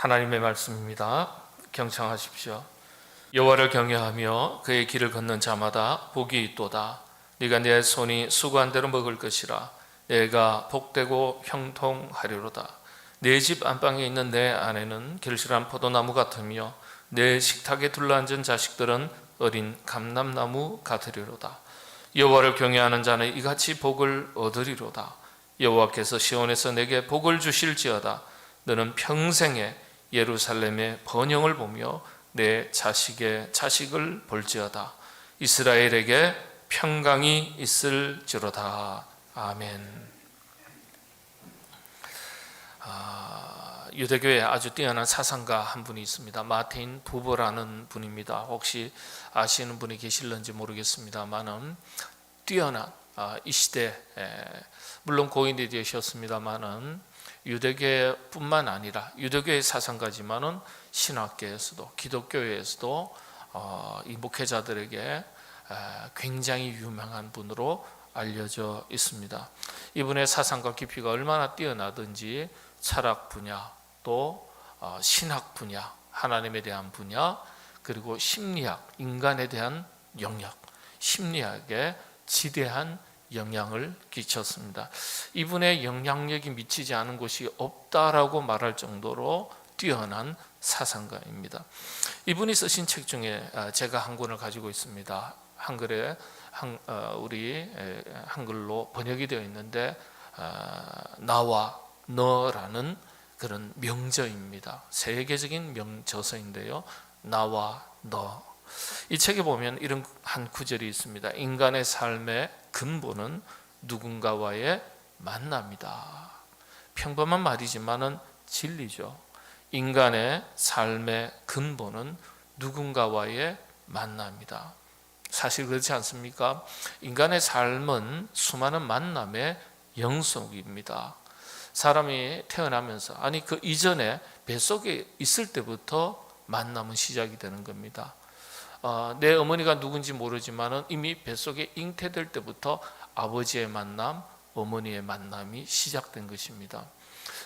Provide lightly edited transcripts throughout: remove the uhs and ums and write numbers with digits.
하나님의 말씀입니다. 경청하십시오. 여호와를 경외하며 그의 길을 걷는 자마다 복이 있도다. 네가 내 손이 수고한 대로 먹을 것이라. 내가 복되고 형통하리로다. 내 집 안방에 있는 내 아내는 결실한 포도나무 같으며 내 식탁에 둘러앉은 자식들은 어린 감람나무 같으리로다. 여호와를 경외하는 자는 이같이 복을 얻으리로다. 여호와께서 시온에서 내게 복을 주실지어다. 너는 평생에 예루살렘의 번영을 보며 내 자식의 자식을 볼지어다. 이스라엘에게 평강이 있을지로다. 아멘. 유대교에 아주 뛰어난 사상가 한 분이 있습니다. 마틴 부버라는 분입니다. 혹시 아시는 분이 계실런지 모르겠습니다만은 뛰어난 이 시대, 물론 고인이 되셨습니다만은 유대교뿐만 아니라 유대교의 사상가지만은 신학계에서도 기독교에서도 이 목회자들에게 굉장히 유명한 분으로 알려져 있습니다. 이분의 사상과 깊이가 얼마나 뛰어나든지 철학 분야, 또 신학 분야, 하나님에 대한 분야, 그리고 심리학, 인간에 대한 영역, 심리학에 지대한 영향을 끼쳤습니다. 이분의 영향력이 미치지 않은 곳이 없다라고 말할 정도로 뛰어난 사상가입니다. 이분이 쓰신 책 중에 제가 한 권을 가지고 있습니다. 한글에 우리 한글로 번역이 되어 있는데 나와 너라는 그런 명저입니다. 세계적인 명저서인데요. 나와 너. 이 책에 보면 이런 한 구절이 있습니다. 인간의 삶의 근본은 누군가와의 만남이다. 평범한 말이지만은 진리죠. 인간의 삶의 근본은 누군가와의 만남이다. 사실 그렇지 않습니까? 인간의 삶은 수많은 만남의 영속입니다. 사람이 태어나면서, 아니 그 이전에 뱃속에 있을 때부터 만남은 시작이 되는 겁니다. 내 어머니가 누군지 모르지만은 이미 뱃속에 잉태될 때부터 아버지의 만남, 어머니의 만남이 시작된 것입니다.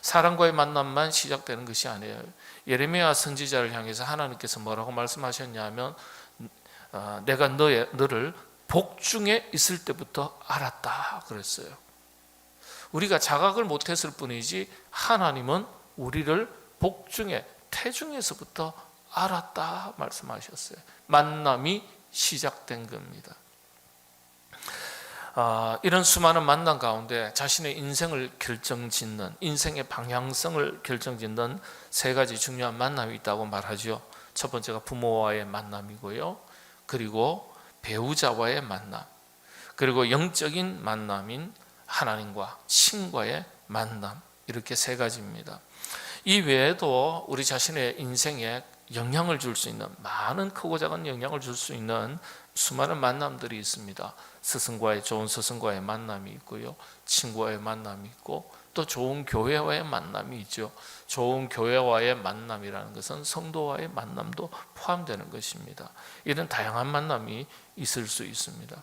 사람과의 만남만 시작되는 것이 아니에요. 예레미야 선지자를 향해서 하나님께서 뭐라고 말씀하셨냐면 내가 너를 복중에 있을 때부터 알았다 그랬어요. 우리가 자각을 못했을 뿐이지 하나님은 우리를 복중에, 태중에서부터 알았다 말씀하셨어요. 만남이 시작된 겁니다. 이런 수많은 만남 가운데 자신의 인생을 결정짓는, 인생의 방향성을 결정짓는 세 가지 중요한 만남이 있다고 말하죠. 첫 번째가 부모와의 만남이고요, 그리고 배우자와의 만남, 그리고 영적인 만남인 하나님과 신과의 만남, 이렇게 세 가지입니다. 이 외에도 우리 자신의 인생에 영향을 줄 수 있는, 많은 크고 작은 영향을 줄 수 있는 수많은 만남들이 있습니다. 좋은 스승과의 만남이 있고요, 친구와의 만남이 있고, 또 좋은 교회와의 만남이 있죠. 좋은 교회와의 만남이라는 것은 성도와의 만남도 포함되는 것입니다. 이런 다양한 만남이 있을 수 있습니다.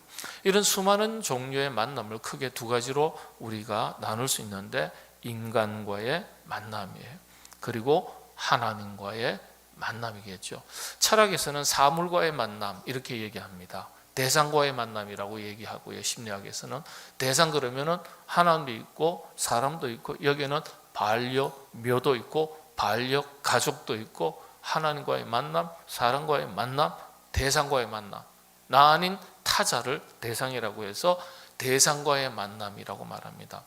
이런 수많은 종류의 만남을 크게 두 가지로 우리가 나눌 수 있는데, 인간과의 만남이에요. 그리고 하나님과의 만남이겠죠. 철학에서는 사물과의 만남 이렇게 얘기합니다. 대상과의 만남이라고 얘기하고요. 심리학에서는 대상 그러면은 하나님도 있고 사람도 있고, 여기는 반려묘도 있고 반려가족도 있고, 하나님과의 만남, 사람과의 만남, 대상과의 만남, 나 아닌 타자를 대상이라고 해서 대상과의 만남이라고 말합니다.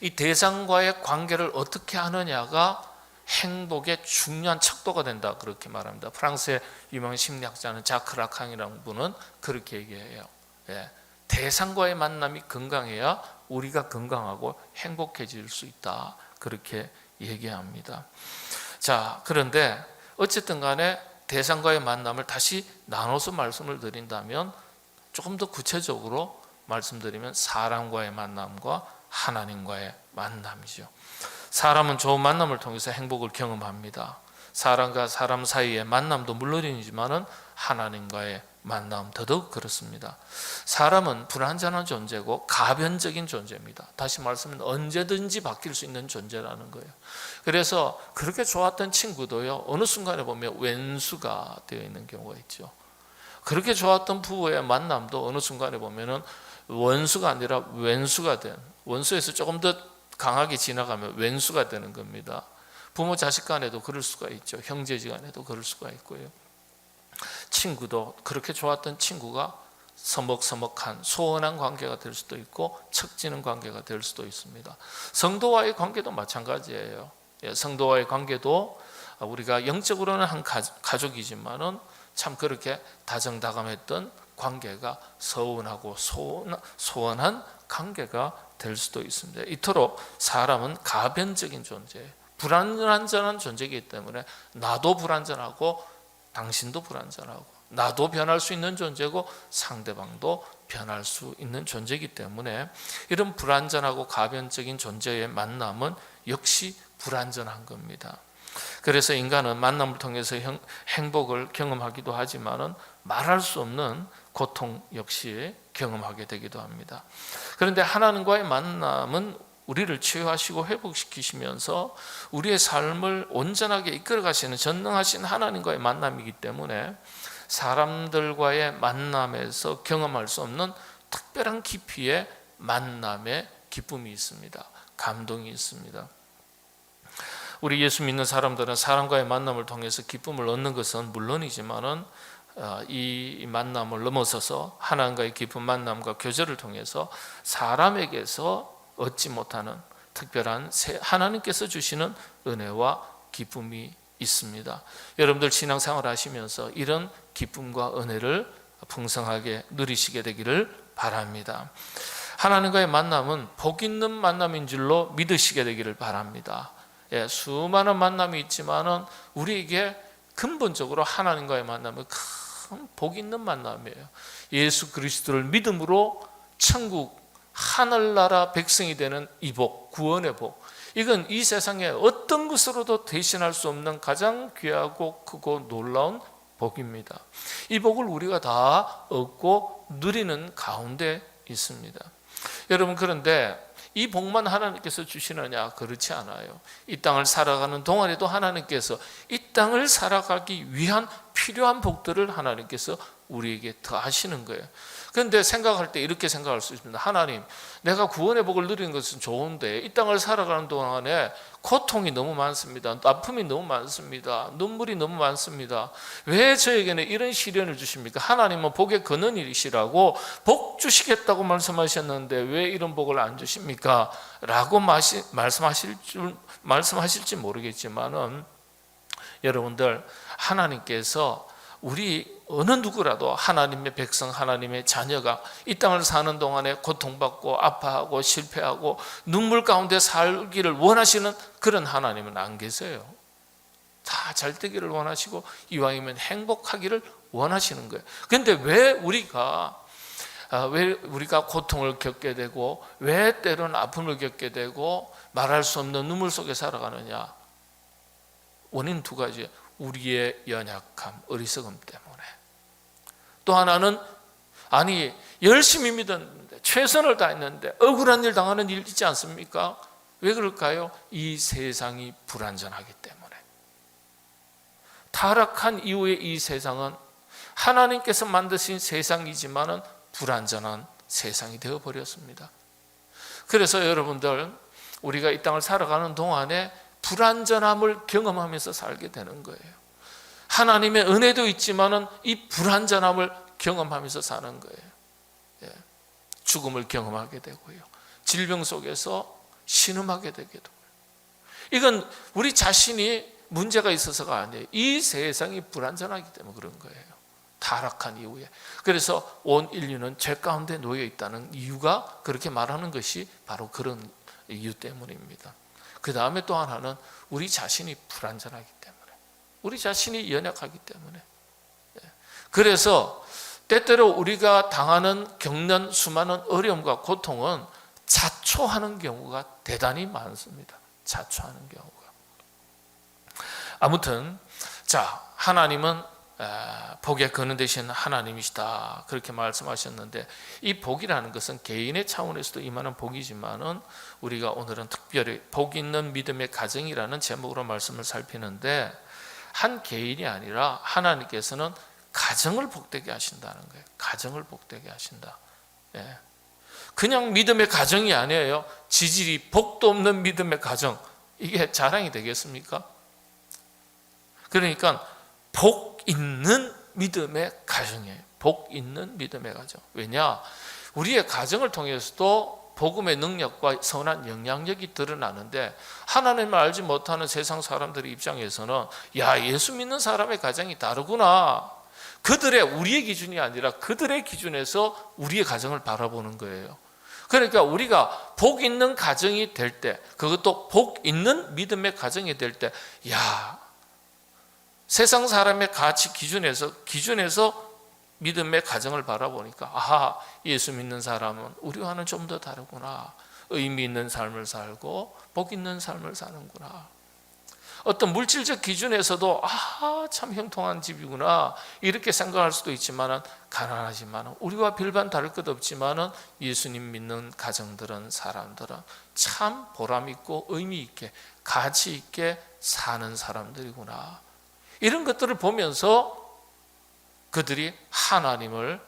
이 대상과의 관계를 어떻게 하느냐가 행복의 중요한 척도가 된다 그렇게 말합니다. 프랑스의 유명한 심리학자는 자크 라칸이라는 분은 그렇게 얘기해요. 대상과의 만남이 건강해야 우리가 건강하고 행복해질 수 있다 그렇게 얘기합니다. 자, 그런데 어쨌든 간에 대상과의 만남을 다시 나눠서 말씀을 드린다면, 조금 더 구체적으로 말씀드리면 사람과의 만남과 하나님과의 만남이죠. 사람은 좋은 만남을 통해서 행복을 경험합니다. 사람과 사람 사이의 만남도 물론이지만은 하나님과의 만남 더더욱 그렇습니다. 사람은 불완전한 존재고 가변적인 존재입니다. 다시 말씀은 언제든지 바뀔 수 있는 존재라는 거예요. 그래서 그렇게 좋았던 친구도요, 어느 순간에 보면 왼수가 되어 있는 경우가 있죠. 그렇게 좋았던 부부의 만남도 어느 순간에 보면은 원수가 아니라 왼수가 된, 원수에서 조금 더 강하게 지나가면 왼수가 되는 겁니다. 부모 자식 간에도 그럴 수가 있죠. 형제지간에도 그럴 수가 있고요. 친구도 그렇게 좋았던 친구가 서먹서먹한 소원한 관계가 될 수도 있고 척지는 관계가 될 수도 있습니다. 성도와의 관계도 마찬가지예요. 성도와의 관계도 우리가 영적으로는 한 가족이지만은 참 그렇게 다정다감했던 관계가 서운하고 소원한 관계가 될 수도 있습니다. 이토록 사람은 가변적인 존재예요. 불완전한 존재이기 때문에 나도 불완전하고 당신도 불완전하고 나도 변할 수 있는 존재고 상대방도 변할 수 있는 존재이기 때문에 이런 불완전하고 가변적인 존재의 만남은 역시 불완전한 겁니다. 그래서 인간은 만남을 통해서 행복을 경험하기도 하지만은 말할 수 없는 고통 역시 경험하게 되기도 합니다. 그런데 하나님과의 만남은 우리를 치유하시고 회복시키시면서 우리의 삶을 온전하게 이끌어 가시는 전능하신 하나님과의 만남이기 때문에 사람들과의 만남에서 경험할 수 없는 특별한 깊이의 만남의 기쁨이 있습니다. 감동이 있습니다. 우리 예수 믿는 사람들은 사람과의 만남을 통해서 기쁨을 얻는 것은 물론이지만은 이 만남을 넘어서서 하나님과의 깊은 만남과 교제를 통해서 사람에게서 얻지 못하는 특별한 하나님께서 주시는 은혜와 기쁨이 있습니다. 여러분들 신앙생활 하시면서 이런 기쁨과 은혜를 풍성하게 누리시게 되기를 바랍니다. 하나님과의 만남은 복 있는 만남인 줄로 믿으시게 되기를 바랍니다. 수많은 만남이 있지만은 우리에게 근본적으로 하나님과의 만남은 큰 복 있는 만남이에요. 예수 그리스도를 믿음으로 천국 하늘나라 백성이 되는 이 복, 구원의 복, 이건 이 세상에 어떤 것으로도 대신할 수 없는 가장 귀하고 크고 놀라운 복입니다. 이 복을 우리가 다 얻고 누리는 가운데 있습니다. 여러분, 그런데 이 복만 하나님께서 주시느냐? 그렇지 않아요. 이 땅을 살아가는 동안에도 하나님께서 이 땅을 살아가기 위한 필요한 복들을 하나님께서 우리에게 더하시는 거예요. 그런데 생각할 때 이렇게 생각할 수 있습니다. 하나님, 내가 구원의 복을 누리는 것은 좋은데 이 땅을 살아가는 동안에 고통이 너무 많습니다. 아픔이 너무 많습니다. 눈물이 너무 많습니다. 왜 저에게는 이런 시련을 주십니까? 하나님은 복의 근원이시라고 복 주시겠다고 말씀하셨는데 왜 이런 복을 안 주십니까? 라고 말씀하실지 모르겠지만은 여러분들, 하나님께서 우리 어느 누구라도 하나님의 백성, 하나님의 자녀가 이 땅을 사는 동안에 고통받고 아파하고 실패하고 눈물 가운데 살기를 원하시는 그런 하나님은 안 계세요. 다 잘 되기를 원하시고 이왕이면 행복하기를 원하시는 거예요. 그런데 왜 우리가 고통을 겪게 되고 왜 때로는 아픔을 겪게 되고 말할 수 없는 눈물 속에 살아가느냐? 원인 두 가지예요. 우리의 연약함, 어리석음 때문에. 또 하나는 열심히 믿었는데 최선을 다했는데 억울한 일 당하는 일 있지 않습니까? 왜 그럴까요? 이 세상이 불완전하기 때문에. 타락한 이후의 이 세상은 하나님께서 만드신 세상이지만은 불완전한 세상이 되어버렸습니다. 그래서 여러분들, 우리가 이 땅을 살아가는 동안에 불완전함을 경험하면서 살게 되는 거예요. 하나님의 은혜도 있지만은 이 불완전함을 경험하면서 사는 거예요. 죽음을 경험하게 되고요. 질병 속에서 신음하게 되게 되고요. 이건 우리 자신이 문제가 있어서가 아니에요. 이 세상이 불완전하기 때문에 그런 거예요. 타락한 이후에. 그래서 온 인류는 죄 가운데 놓여 있다는 이유가, 그렇게 말하는 것이 바로 그런 이유 때문입니다. 그 다음에 또 하나는 우리 자신이 불완전하기 때문에, 우리 자신이 연약하기 때문에. 그래서 때때로 우리가 겪는 수많은 어려움과 고통은 자초하는 경우가 대단히 많습니다. 자초하는 경우가. 아무튼 하나님은 복에 거는 대신 하나님이시다 그렇게 말씀하셨는데, 이 복이라는 것은 개인의 차원에서도 임하는 복이지만은 우리가 오늘은 특별히 복 있는 믿음의 가정이라는 제목으로 말씀을 살피는데, 한 개인이 아니라 하나님께서는 가정을 복되게 하신다는 거예요. 가정을 복되게 하신다. 그냥 믿음의 가정이 아니에요. 지질이 복도 없는 믿음의 가정, 이게 자랑이 되겠습니까? 그러니까 복 있는 믿음의 가정이에요. 복 있는 믿음의 가정. 왜냐? 우리의 가정을 통해서도 복음의 능력과 선한 영향력이 드러나는데, 하나님을 알지 못하는 세상 사람들의 입장에서는 야, 예수 믿는 사람의 가정이 다르구나, 우리의 기준이 아니라 그들의 기준에서 우리의 가정을 바라보는 거예요. 그러니까 우리가 복 있는 가정이 될 때, 그것도 복 있는 믿음의 가정이 될 때, 야, 세상 사람의 가치 기준에서 믿음의 가정을 바라보니까, 아하, 예수 믿는 사람은 우리와는 좀 더 다르구나. 의미 있는 삶을 살고 복 있는 삶을 사는구나. 어떤 물질적 기준에서도 아하, 참 형통한 집이구나 이렇게 생각할 수도 있지만, 가난하지만 우리와 별반 다를 것 없지만 예수님 믿는 가정들은, 사람들은 참 보람 있고 의미 있게 가치 있게 사는 사람들이구나. 이런 것들을 보면서 그들이 하나님을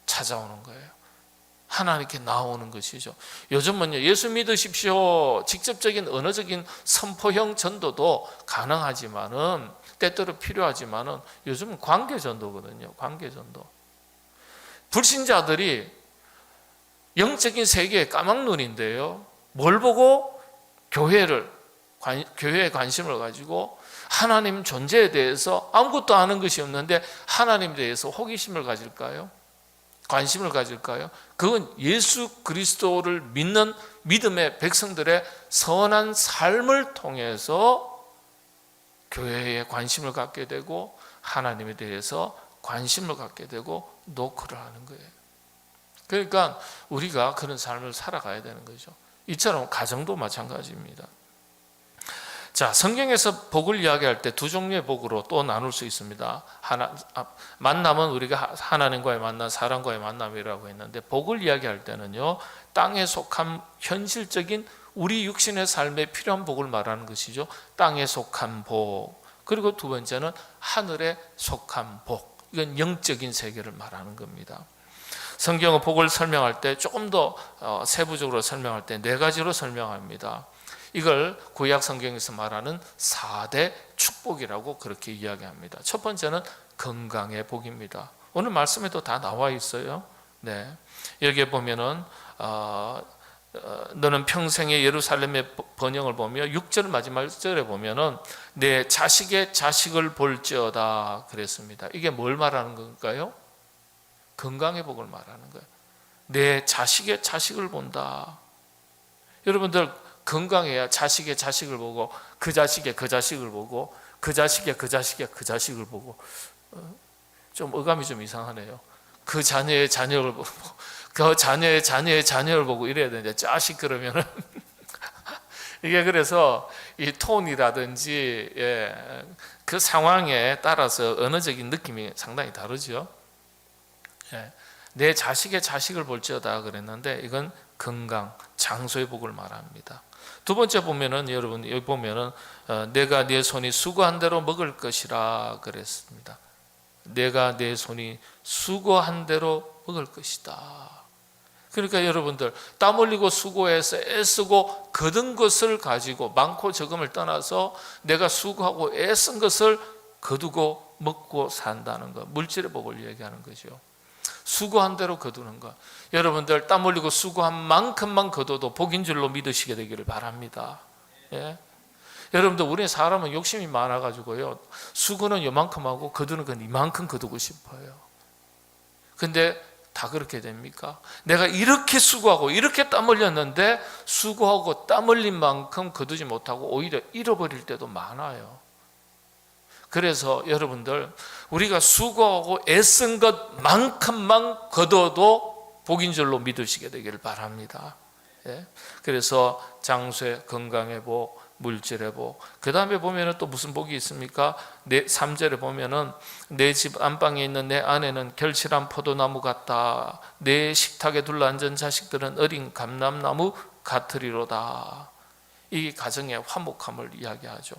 찾아오는 거예요. 하나님께 나오는 것이죠. 요즘은요, 예수 믿으십시오, 직접적인 언어적인 선포형 전도도 가능하지만은, 때때로 필요하지만은, 요즘은 관계 전도거든요. 관계 전도. 불신자들이 영적인 세계의 까막눈인데요, 뭘 보고 교회에 관심을 가지고 하나님 존재에 대해서 아무것도 아는 것이 없는데 하나님에 대해서 호기심을 가질까요? 관심을 가질까요? 그건 예수 그리스도를 믿는 믿음의 백성들의 선한 삶을 통해서 교회에 관심을 갖게 되고 하나님에 대해서 관심을 갖게 되고 노크를 하는 거예요. 그러니까 우리가 그런 삶을 살아가야 되는 거죠. 이처럼 가정도 마찬가지입니다. 자, 성경에서 복을 이야기할 때 두 종류의 복으로 또 나눌 수 있습니다. 만남은 우리가 하나님과의 만남, 사람과의 만남이라고 했는데, 복을 이야기할 때는요, 땅에 속한 현실적인 우리 육신의 삶에 필요한 복을 말하는 것이죠. 땅에 속한 복. 그리고 두 번째는 하늘에 속한 복. 이건 영적인 세계를 말하는 겁니다. 성경은 복을 설명할 때 조금 더 세부적으로 설명할 때 네 가지로 설명합니다. 이걸 구약 성경에서 말하는 4대 축복이라고 그렇게 이야기합니다. 첫 번째는 건강의 복입니다. 오늘 말씀에도 다 나와 있어요. 네, 여기에 보면은 너는 평생에 예루살렘의 번영을 보며 6절 마지막 절에 보면은 내 자식의 자식을 볼지어다 그랬습니다. 이게 뭘 말하는 건가요? 건강의 복을 말하는 거예요. 내 자식의 자식을 본다. 여러분들 건강해야 자식의 자식을 보고 그 자식의 그 자식을 보고 그 자식의 그 자식의 그 자식을 보고, 좀 어감이 좀 이상하네요. 그 자녀의 자녀를 보고 그 자녀의 자녀의 자녀를 보고 이래야 되는데, 자식 그러면은 이게 그래서 이 톤이라든지 그 상황에 따라서 언어적인 느낌이 상당히 다르죠. 내 자식의 자식을 볼지어다 그랬는데, 이건 건강, 장소의 복을 말합니다. 두 번째 보면은, 여러분 여기 보면은 내가 내 손이 수고한 대로 먹을 것이라 그랬습니다. 내가 내 손이 수고한 대로 먹을 것이다. 그러니까 여러분들 땀 흘리고 수고해서 애쓰고 거둔 것을 가지고, 많고 적음을 떠나서 내가 수고하고 애쓴 것을 거두고 먹고 산다는 것, 물질의 복을 얘기하는 거죠. 수고한 대로 거두는 것. 여러분들 땀 흘리고 수고한 만큼만 거둬도 복인 줄로 믿으시게 되기를 바랍니다. 예? 여러분들, 우리 사람은 욕심이 많아가지고요, 수고는 요만큼 하고 거두는 건 이만큼 거두고 싶어요. 근데 다 그렇게 됩니까? 내가 이렇게 수고하고 이렇게 땀 흘렸는데 수고하고 땀 흘린 만큼 거두지 못하고 오히려 잃어버릴 때도 많아요. 그래서 여러분들, 우리가 수고하고 애쓴 것만큼만 거둬도 복인 줄로 믿으시게 되기를 바랍니다. 예? 그래서 장수의 건강의 복, 물질의 복. 그 다음에 보면은 또 무슨 복이 있습니까? 3절에 보면은 내 집 안방에 있는 내 아내는 결실한 포도나무 같다. 내 식탁에 둘러앉은 자식들은 어린 감람나무 같으리로다. 이 가정의 화목함을 이야기하죠.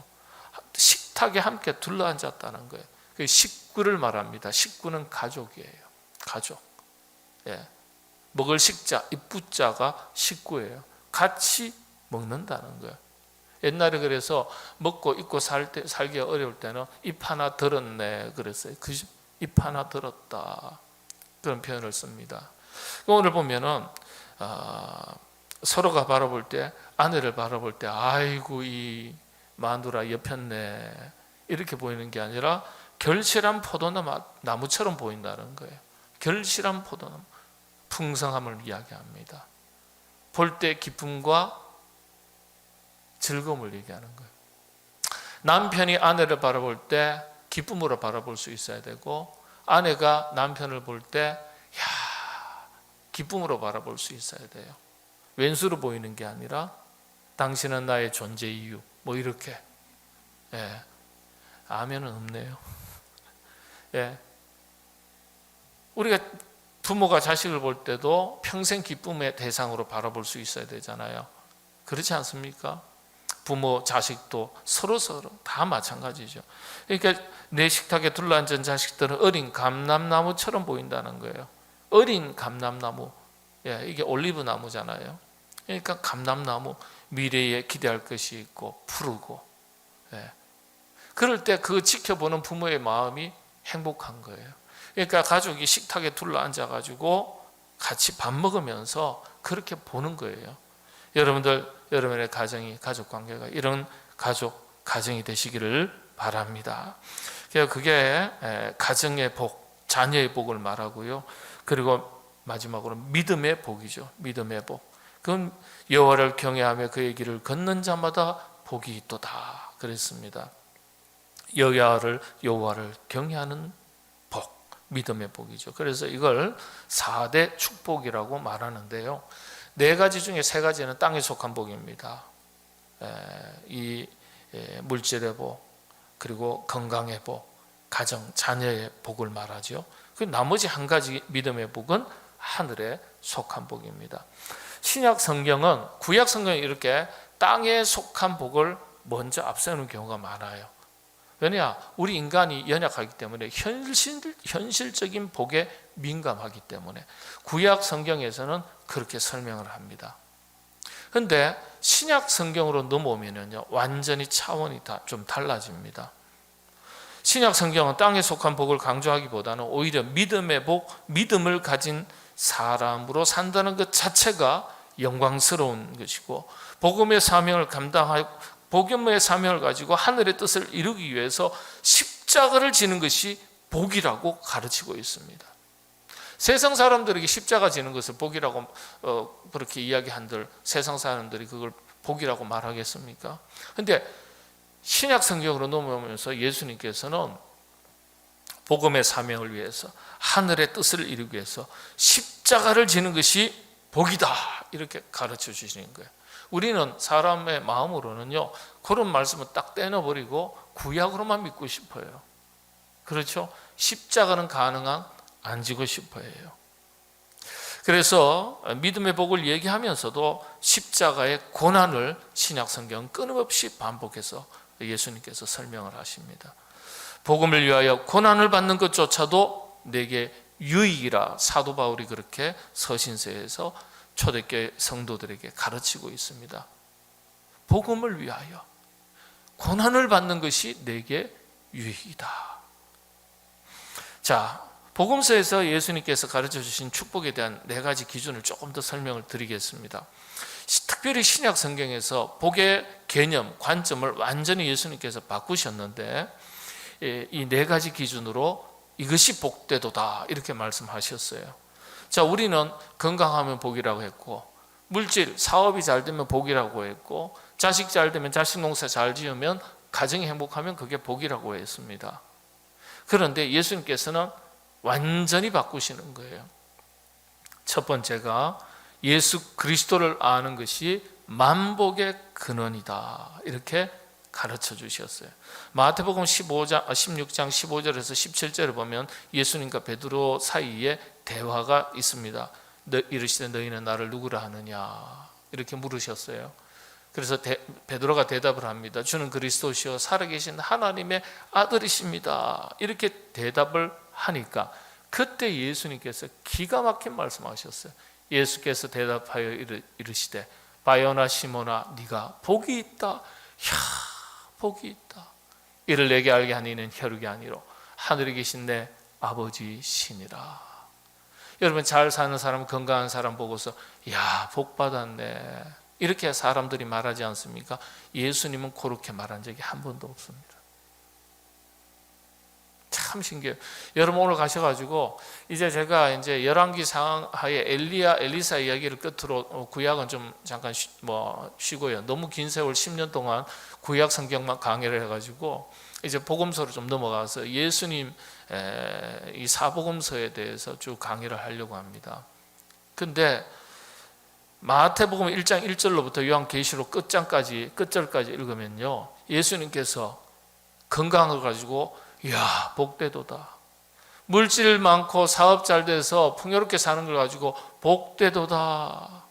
식탁에 함께 둘러앉았다는 거예요. 그 식구를 말합니다. 식구는 가족이에요. 가족. 예. 먹을 식자, 이 부자가 식구예요. 같이 먹는다는 거예요. 옛날에 그래서 먹고 입고 살기 어려울 때는 입 하나 들었네 그랬어요. 입 하나 들었다 그런 표현을 씁니다. 오늘 보면은 서로가 바라볼 때, 아내를 바라볼 때 아이고 이 마누라 옆였네 이렇게 보이는 게 아니라 결실한 포도나무처럼 보인다는 거예요. 결실한 포도나무, 풍성함을 이야기합니다. 볼 때 기쁨과 즐거움을 얘기하는 거예요. 남편이 아내를 바라볼 때 기쁨으로 바라볼 수 있어야 되고, 아내가 남편을 볼 때 기쁨으로 바라볼 수 있어야 돼요. 왼수로 보이는 게 아니라 당신은 나의 존재 이유 뭐 이렇게. 예. 아멘은 없네요. 예. 우리가 부모가 자식을 볼 때도 평생 기쁨의 대상으로 바라볼 수 있어야 되잖아요. 그렇지 않습니까? 부모, 자식도 서로 다 마찬가지죠. 그러니까 내 식탁에 둘러앉은 자식들은 어린 감람나무처럼 보인다는 거예요. 어린 감람나무. 예, 이게 올리브 나무잖아요. 그러니까 감람나무, 미래에 기대할 것이 있고 푸르고. 예. 그럴 때 그 지켜보는 부모의 마음이 행복한 거예요. 그러니까 가족이 식탁에 둘러앉아가지고 같이 밥 먹으면서 그렇게 보는 거예요. 여러분의 가정이, 가족 관계가 이런 가정이 되시기를 바랍니다. 그게 가정의 복, 자녀의 복을 말하고요. 그리고 마지막으로 믿음의 복이죠. 믿음의 복. 그건 여호와를 경외하며 그의 길을 걷는 자마다 복이 있도다 그랬습니다. 여호와를 경외하는 복, 믿음의 복이죠. 그래서 이걸 4대 축복이라고 말하는데요. 4가지 중에 3가지는 땅에 속한 복입니다. 이 물질의 복, 그리고 건강의 복, 가정, 자녀의 복을 말하죠. 그 나머지 1가지 믿음의 복은 하늘에 속한 복입니다. 신약 성경은, 구약 성경은 이렇게 땅에 속한 복을 먼저 앞세우는 경우가 많아요. 왜냐? 우리 인간이 연약하기 때문에 현실적인 복에 민감하기 때문에 구약 성경에서는 그렇게 설명을 합니다. 그런데 신약 성경으로 넘어오면요, 완전히 차원이 좀 달라집니다. 신약 성경은 땅에 속한 복을 강조하기보다는 오히려 믿음의 복, 믿음을 가진 사람으로 산다는 것 자체가 영광스러운 것이고, 복음의 사명을 가지고 하늘의 뜻을 이루기 위해서 십자가를 지는 것이 복이라고 가르치고 있습니다. 세상 사람들에게 십자가 지는 것을 복이라고 그렇게 이야기한들 세상 사람들이 그걸 복이라고 말하겠습니까? 그런데 신약 성경으로 넘어오면서 예수님께서는 복음의 사명을 위해서, 하늘의 뜻을 이루기 위해서 십자가를 지는 것이 복이다 이렇게 가르쳐 주시는 거예요. 우리는 사람의 마음으로는요, 그런 말씀을 딱 떼어버리고 구약으로만 믿고 싶어요. 그렇죠? 십자가는 가능한 안 지고 싶어요. 그래서 믿음의 복을 얘기하면서도 십자가의 고난을 신약 성경은 끊임없이 반복해서 예수님께서 설명을 하십니다. 복음을 위하여 고난을 받는 것조차도 내게 유익이라 사도 바울이 그렇게 서신서에서 초대교회 성도들에게 가르치고 있습니다. 복음을 위하여 고난을 받는 것이 내게 유익이다. 자, 복음서에서 예수님께서 가르쳐 주신 축복에 대한 4가지 기준을 조금 더 설명을 드리겠습니다. 특별히 신약 성경에서 복의 개념, 관점을 완전히 예수님께서 바꾸셨는데, 이 4가지 기준으로 이것이 복되도다 이렇게 말씀하셨어요. 자, 우리는 건강하면 복이라고 했고, 물질, 사업이 잘 되면 복이라고 했고, 자식 잘 되면, 자식 농사 잘 지으면, 가정이 행복하면 그게 복이라고 했습니다. 그런데 예수님께서는 완전히 바꾸시는 거예요. 첫 번째가 예수 그리스도를 아는 것이 만복의 근원이다. 이렇게 가르쳐 주셨어요. 마태복음 16장 15절에서 17절에 보면 예수님과 베드로 사이에 대화가 있습니다. 이르시되 너희는 나를 누구라 하느냐 이렇게 물으셨어요. 그래서 베드로가 대답을 합니다. 주는 그리스도시요 살아계신 하나님의 아들이십니다. 이렇게 대답을 하니까 그때 예수님께서 기가 막힌 말씀하셨어요. 예수께서 대답하여 이르시되 바요나 시몬아 네가 복이 있다. 복이 있다. 이를 내게 알게 하는 이는 혈육이 아니로 하늘에 계신 내 아버지시니라. 여러분, 잘 사는 사람, 건강한 사람 보고서 야, 복 받았네 이렇게 사람들이 말하지 않습니까? 예수님은 그렇게 말한 적이 한 번도 없습니다. 참 신기해요. 여러분, 오늘 가셔가지고 이제 제가 이제 열왕기 상하에 엘리사 이야기를 끝으로 구약은 좀 잠깐 쉬고요. 너무 긴 세월 10년 동안 구약 성경만 강의를 해가지고 이제 복음서로 좀 넘어가서 예수님 이 사복음서에 대해서 쭉 강의를 하려고 합니다. 근데 마태복음 1장 1절로부터 요한계시록 끝절까지 읽으면요, 예수님께서 건강을 가지고 이야 복되도다, 물질 많고 사업 잘 돼서 풍요롭게 사는 걸 가지고 복되도다,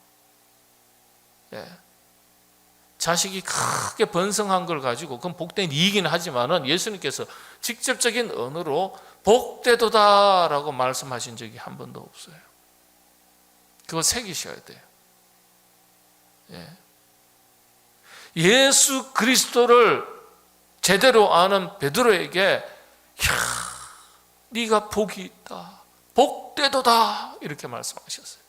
자식이 크게 번성한 걸 가지고 그건 복된 이익이긴 하지만은 예수님께서 직접적인 언어로 복되도다라고 말씀하신 적이 한 번도 없어요. 그거 새기셔야 돼요. 예수 그리스도를 제대로 아는 베드로에게 네가 복이 있다, 복되도다 이렇게 말씀하셨어요.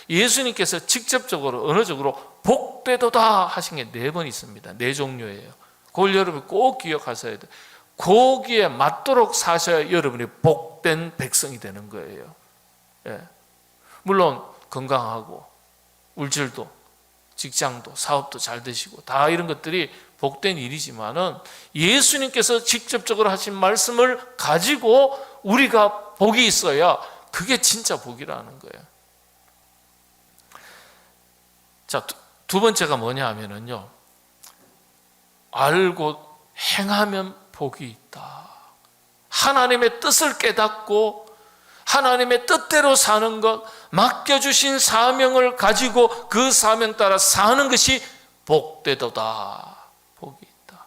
예수님께서 직접적으로 언어적으로 복되도다 하신 게 4번 있습니다. 4종류예요. 그걸 여러분이 꼭 기억하셔야 돼요. 거기에 맞도록 사셔야 여러분이 복된 백성이 되는 거예요. 물론 건강하고 물질도 직장도 사업도 잘 되시고 다 이런 것들이 복된 일이지만은 예수님께서 직접적으로 하신 말씀을 가지고 우리가 복이 있어야 그게 진짜 복이라는 거예요. 자, 두 번째가 뭐냐 하면은요, 알고 행하면 복이 있다. 하나님의 뜻을 깨닫고 하나님의 뜻대로 사는 것, 맡겨주신 사명을 가지고 그 사명 따라 사는 것이 복되도다. 복이 있다.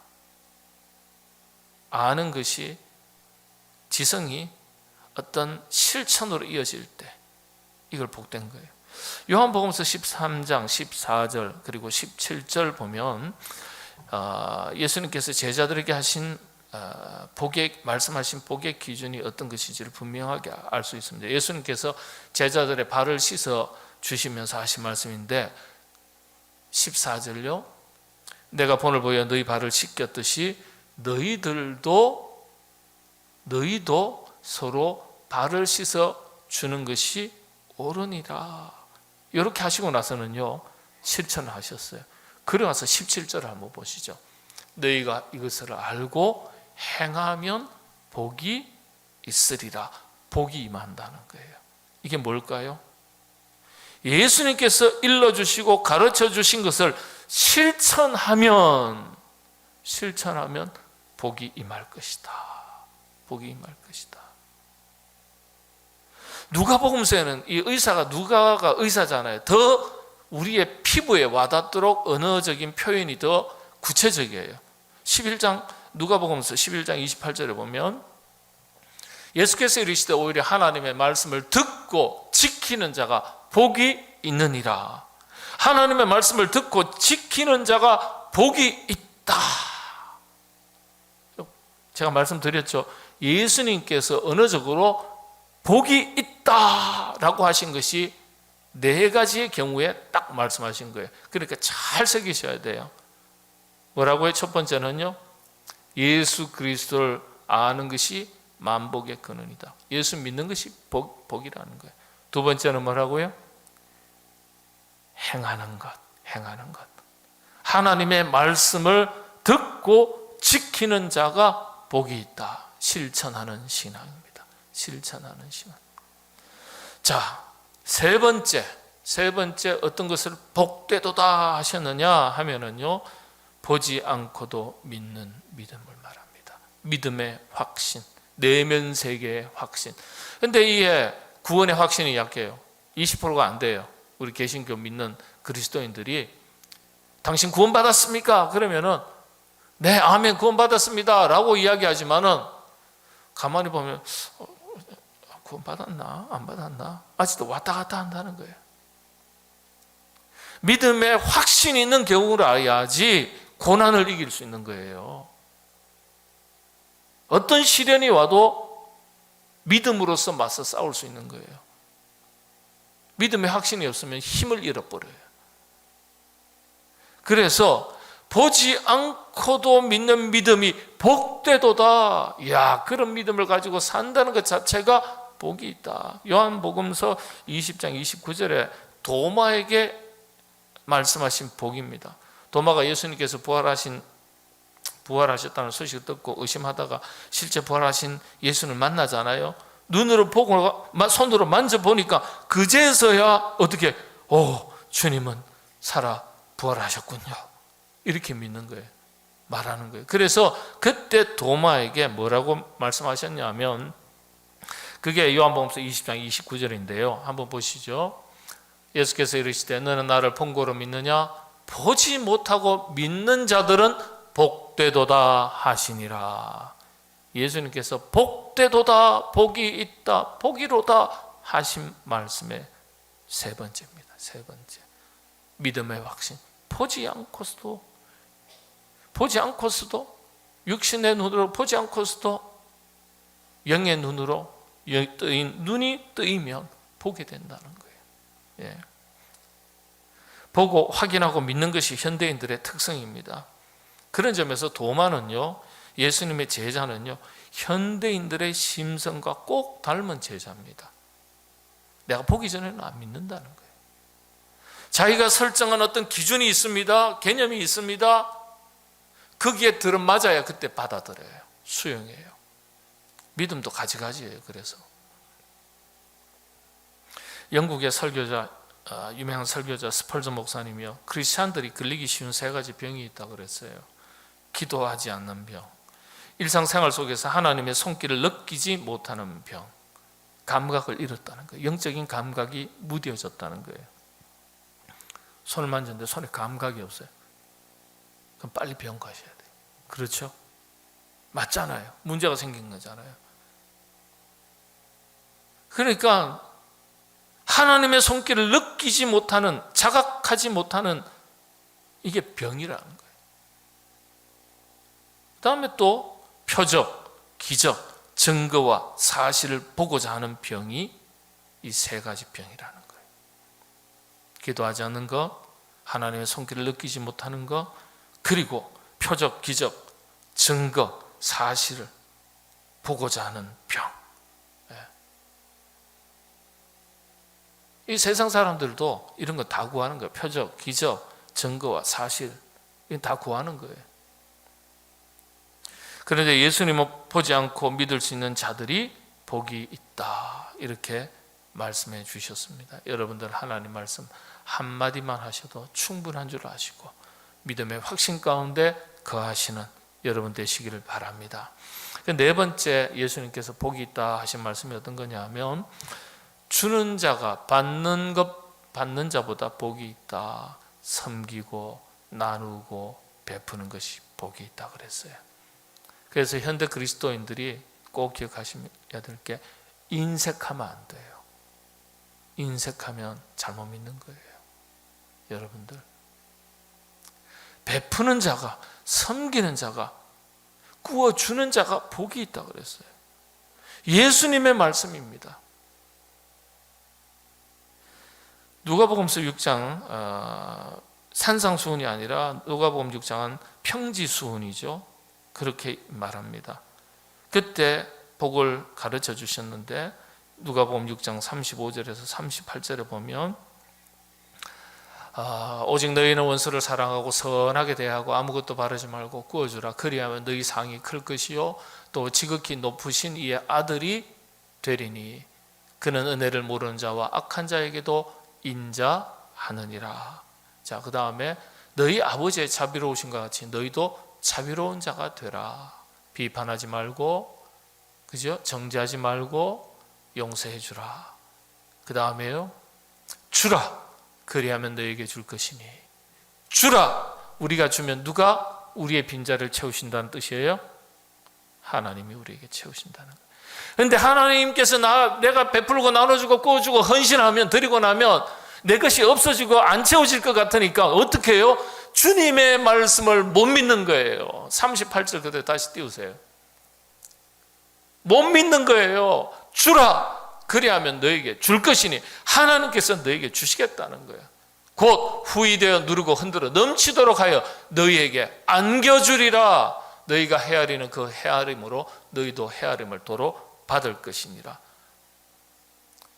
아는 것이 지성이 어떤 실천으로 이어질 때 이걸 복된 거예요. 요한복음서 13장 14절 그리고 17절 보면 예수님께서 제자들에게 하신 말씀하신 복의 기준이 어떤 것인지를 분명하게 알 수 있습니다. 예수님께서 제자들의 발을 씻어 주시면서 하신 말씀인데 14절요, 내가 본을 보여 너희 발을 씻겼듯이 너희도 서로 발을 씻어 주는 것이 옳으니라. 이렇게 하시고 나서는요 실천을 하셨어요. 그러고 나서 17절을 한번 보시죠. 너희가 이것을 알고 행하면 복이 있으리라. 복이 임한다는 거예요. 이게 뭘까요? 예수님께서 일러주시고 가르쳐 주신 것을 실천하면 복이 임할 것이다. 복이 임할 것이다. 누가복음서에는 이 누가가 의사잖아요. 더 우리의 피부에 와닿도록 언어적인 표현이 더 구체적이에요. 누가복음서 11장 28절에 보면 예수께서 이르시되 오히려 하나님의 말씀을 듣고 지키는 자가 복이 있느니라. 하나님의 말씀을 듣고 지키는 자가 복이 있다. 제가 말씀드렸죠. 예수님께서 언어적으로 복이 있다라고 하신 것이 4가지의 경우에 딱 말씀하신 거예요. 그러니까 잘 새기셔야 돼요. 뭐라고요? 첫 번째는요, 예수 그리스도를 아는 것이 만복의 근원이다. 예수 믿는 것이 복이라는 거예요. 두 번째는 뭐라고요? 행하는 것. 하나님의 말씀을 듣고 지키는 자가 복이 있다. 실천하는 신앙입니다. 실천하는 신앙. 자, 세 번째 어떤 것을 복되도다 하셨느냐 하면은요, 보지 않고도 믿는 믿음을 말합니다. 믿음의 확신, 내면 세계의 확신. 근데 이게 구원의 확신이 약해요. 20%가 안 돼요. 우리 개신교 믿는 그리스도인들이 당신 구원받았습니까? 그러면은 네, 아멘, 구원받았습니다 라고 이야기하지만은 가만히 보면 구원받았나? 안 받았나? 아직도 왔다 갔다 한다는 거예요. 믿음의 확신이 있는 경우를 알아야지 고난을 이길 수 있는 거예요. 어떤 시련이 와도 믿음으로서 맞서 싸울 수 있는 거예요. 믿음의 확신이 없으면 힘을 잃어버려요. 그래서 보지 않고도 믿는 믿음이 복되도다. 야, 그런 믿음을 가지고 산다는 것 자체가 복이 있다. 요한복음서 20장 29절에 도마에게 말씀하신 복입니다. 도마가 예수님께서 부활하셨다는 소식을 듣고 의심하다가 실제 부활하신 예수를 만나잖아요. 눈으로 보고 손으로 만져보니까 그제서야 어떻게 주님은 살아 부활하셨군요. 이렇게 믿는 거예요. 말하는 거예요. 그래서 그때 도마에게 뭐라고 말씀하셨냐면 그게 요한복음서 20장 29절인데요. 한번 보시죠. 예수께서 이르시되 너는 나를 본고로 믿느냐? 보지 못하고 믿는 자들은 복되도다 하시니라. 예수님께서 복되도다, 복이 있다, 복이로다 하신 말씀의 세 번째입니다. 세 번째. 믿음의 확신. 보지 않고서도 육신의 눈으로 보지 않고서도 영의 눈으로 눈이 뜨이면 보게 된다는 거예요. 예. 보고 확인하고 믿는 것이 현대인들의 특성입니다. 그런 점에서 도마는요, 예수님의 제자는요, 현대인들의 심성과 꼭 닮은 제자입니다. 내가 보기 전에는 안 믿는다는 거예요. 자기가 설정한 어떤 기준이 있습니다. 개념이 있습니다. 거기에 들어맞아야 그때 받아들여요. 수용해요. 믿음도 가지가지예요. 그래서 영국의 설교자, 유명한 설교자 스펄전 목사님이요, 크리스찬들이 걸리기 쉬운 세 가지 병이 있다고 그랬어요. 기도하지 않는 병, 일상생활 속에서 하나님의 손길을 느끼지 못하는 병, 감각을 잃었다는 거예요. 영적인 감각이 무뎌졌다는 거예요. 손을 만졌는데 손에 감각이 없어요. 그럼 빨리 병원 가셔야 돼요. 그렇죠? 맞잖아요. 문제가 생긴 거잖아요. 그러니까 하나님의 손길을 느끼지 못하는, 자각하지 못하는 이게 병이라는 거예요. 그 다음에 또 표적, 기적, 증거와 사실을 보고자 하는 병이 이 세 가지 병이라는 거예요. 기도하지 않는 것, 하나님의 손길을 느끼지 못하는 것, 그리고 표적, 기적, 증거, 사실을 보고자 하는 병. 이 세상 사람들도 이런 거 다 구하는 거예요. 표적, 기적, 증거와 사실, 이건 다 구하는 거예요. 그런데 예수님을 보지 않고 믿을 수 있는 자들이 복이 있다, 이렇게 말씀해 주셨습니다. 여러분들 하나님 말씀 한마디만 하셔도 충분한 줄 아시고 믿음의 확신 가운데 거하시는 여러분 되시기를 바랍니다. 네 번째 예수님께서 복이 있다 하신 말씀이 어떤 거냐면, 주는 자가 받는 자보다 복이 있다. 섬기고 나누고 베푸는 것이 복이 있다 그랬어요. 그래서 현대 그리스도인들이 꼭 기억하셔야 될 게, 인색하면 안 돼요. 인색하면 잘못 믿는 거예요. 여러분들, 베푸는 자가, 섬기는 자가, 구워주는 자가 복이 있다 그랬어요. 예수님의 말씀입니다. 누가복음서 6장 산상수훈이 아니라 누가복음 6장은 평지수훈이죠. 그렇게 말합니다. 그때 복을 가르쳐 주셨는데 누가복음 6장 35절에서 38절에 보면 오직 너희는 원수를 사랑하고 선하게 대하고 아무것도 바르지 말고 구워주라. 그리하면 너희 상이 클 것이요 또 지극히 높으신 이의 아들이 되리니 그는 은혜를 모르는 자와 악한 자에게도 인자하느니라. 자, 그 다음에 너희 아버지의 자비로우신것 같이 너희도 자비로운 자가 되라. 비판하지 말고, 그죠? 정죄하지 말고 용서해 주라. 그 다음에요, 주라. 그리하면 너에게 줄 것이니. 주라. 우리가 주면 누가 우리의 빈자를 채우신다는 뜻이에요? 하나님이 우리에게 채우신다는 거예요. 그런데 하나님께서 내가 베풀고 나눠주고 구워주고 헌신하면, 드리고 나면 내 것이 없어지고 안 채워질 것 같으니까 어떻게 해요? 주님의 말씀을 못 믿는 거예요. 38절 그대로 다시 띄우세요. 못 믿는 거예요. 주라. 그리하면 너에게 줄 것이니 하나님께서 너에게 주시겠다는 거예요. 곧 후이되어 누르고 흔들어 넘치도록 하여 너희에게 안겨주리라. 너희가 헤아리는 그 헤아림으로 너희도 헤아림을 도로 받을 것이니라.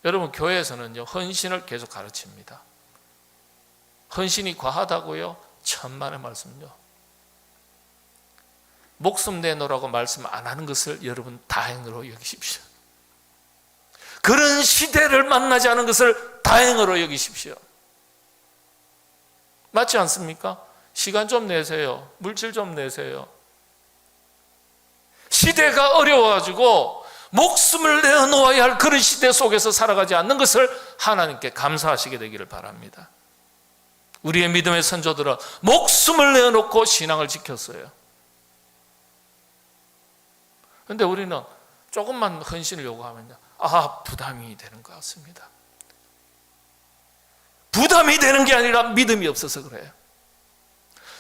여러분, 교회에서는요, 헌신을 계속 가르칩니다. 헌신이 과하다고요? 천만의 말씀요. 목숨 내놓으라고 말씀 안 하는 것을 여러분 다행으로 여기십시오. 그런 시대를 만나지 않은 것을 다행으로 여기십시오. 맞지 않습니까? 시간 좀 내세요. 물질 좀 내세요. 시대가 어려워가지고 목숨을 내어놓아야 할 그런 시대 속에서 살아가지 않는 것을 하나님께 감사하시게 되기를 바랍니다. 우리의 믿음의 선조들은 목숨을 내어놓고 신앙을 지켰어요. 그런데 우리는 조금만 헌신을 요구하면요, 부담이 되는 것 같습니다. 부담이 되는 게 아니라 믿음이 없어서 그래요.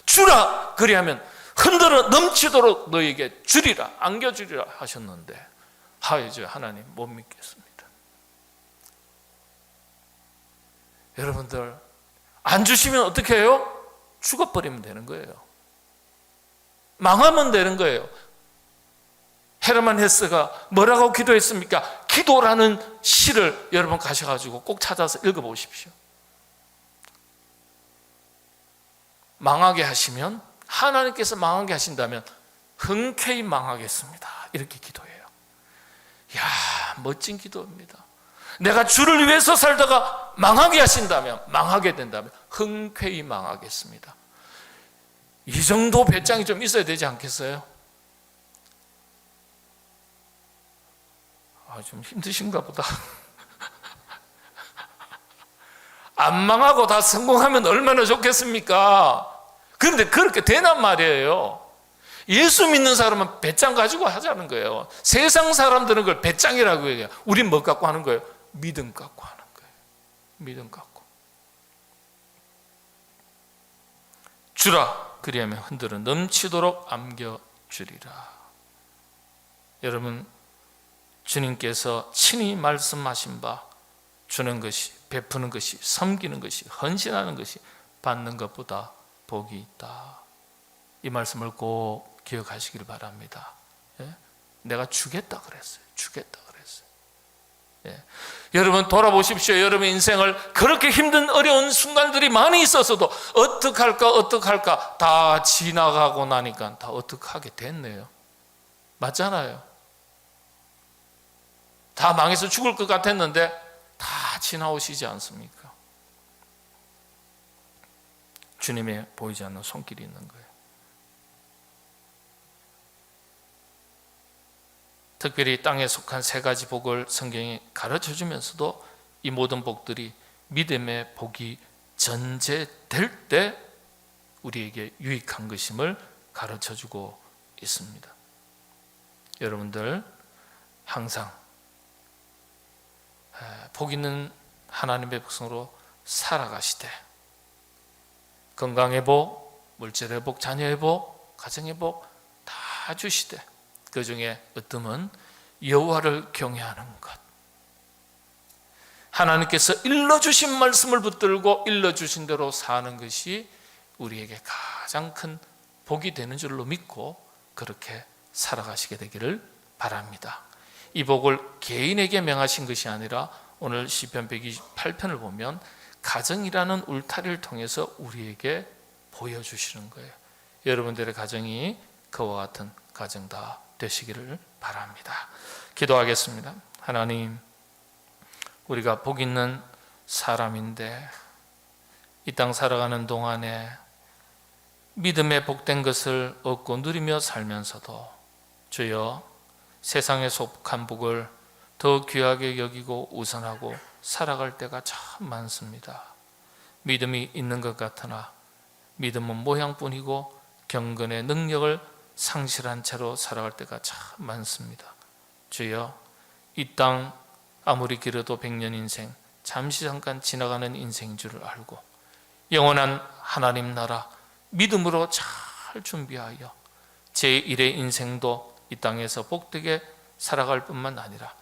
주라. 그리하면 흔들어 넘치도록 너에게 주리라, 안겨주리라 하셨는데, 이제 하나님 못 믿겠습니다. 여러분들, 안 주시면 어떻게 해요? 죽어버리면 되는 거예요. 망하면 되는 거예요. 헤르만 헤세가 뭐라고 기도했습니까? 기도라는 시를 여러분 가셔가지고 꼭 찾아서 읽어보십시오. 망하게 하시면, 하나님께서 망하게 하신다면 흔쾌히 망하겠습니다. 이렇게 기도해요. 이야, 멋진 기도입니다. 내가 주를 위해서 살다가 망하게 하신다면, 망하게 된다면 흔쾌히 망하겠습니다. 이 정도 배짱이 좀 있어야 되지 않겠어요? 좀 힘드신가 보다. 안 망하고 다 성공하면 얼마나 좋겠습니까? 그런데 그렇게 되란 말이에요. 예수 믿는 사람은 배짱 가지고 하자는 거예요. 세상 사람들은 그걸 배짱이라고 얘기해요. 우린 뭐 갖고 하는 거예요? 믿음 갖고 하는 거예요. 믿음 갖고. 주라. 그리하면 흔들어 넘치도록 안겨주리라. 여러분, 주님께서 친히 말씀하신 바, 주는 것이, 베푸는 것이, 섬기는 것이, 헌신하는 것이 받는 것보다 복이 있다. 이 말씀을 꼭 기억하시길 바랍니다. 예? 내가 주겠다 그랬어요. 주겠다 그랬어요. 예. 여러분 돌아보십시오. 여러분 인생을 그렇게 힘든 어려운 순간들이 많이 있었어도 어떡할까 다 지나가고 나니까 다 어떡하게 됐네요. 맞잖아요. 다 망해서 죽을 것 같았는데 다 지나오시지 않습니까? 주님의 보이지 않는 손길이 있는 거예요. 특별히 땅에 속한 세 가지 복을 성경이 가르쳐 주면서도 이 모든 복들이 믿음의 복이 전제될 때 우리에게 유익한 것임을 가르쳐 주고 있습니다. 여러분들 항상 복 있는 하나님의 백성으로 살아가시되 건강의 복, 물질의 복, 자녀의 복, 가정의 복 다 주시되 그 중에 으뜸은 여호와를 경외하는 것, 하나님께서 일러주신 말씀을 붙들고 일러주신 대로 사는 것이 우리에게 가장 큰 복이 되는 줄로 믿고 그렇게 살아가시게 되기를 바랍니다. 이 복을 개인에게 명하신 것이 아니라 오늘 시편 128편을 보면 가정이라는 울타리를 통해서 우리에게 보여주시는 거예요. 여러분들의 가정이 그와 같은 가정 다 되시기를 바랍니다. 기도하겠습니다. 하나님, 우리가 복 있는 사람인데 이 땅 살아가는 동안에 믿음의 복된 것을 얻고 누리며 살면서도 주여 세상의 속한 복을 더 귀하게 여기고 우선하고 살아갈 때가 참 많습니다. 믿음이 있는 것 같으나 믿음은 모양뿐이고 경건의 능력을 상실한 채로 살아갈 때가 참 많습니다. 주여, 이 땅 아무리 길어도 100년 인생, 잠시 잠깐 지나가는 인생인 줄을 알고 영원한 하나님 나라 믿음으로 잘 준비하여 제1의 인생도 이 땅에서 복되게 살아갈 뿐만 아니라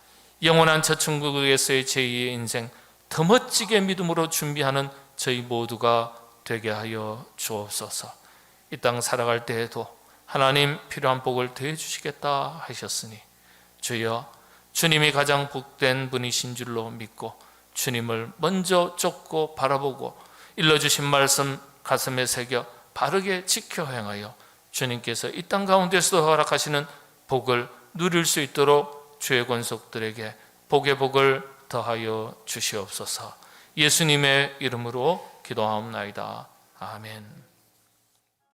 영원한 저 천국에서의 제2의 인생 더 멋지게 믿음으로 준비하는 저희 모두가 되게 하여 주옵소서. 이 땅 살아갈 때에도 하나님 필요한 복을 더해 주시겠다 하셨으니 주여, 주님이 가장 복된 분이신 줄로 믿고 주님을 먼저 쫓고 바라보고 일러주신 말씀 가슴에 새겨 바르게 지켜 행하여 주님께서 이 땅 가운데서도 허락하시는 복을 누릴 수 있도록 주의 권속들에게 복의 복을 더하여 주시옵소서. 예수님의 이름으로 기도하옵나이다. 아멘.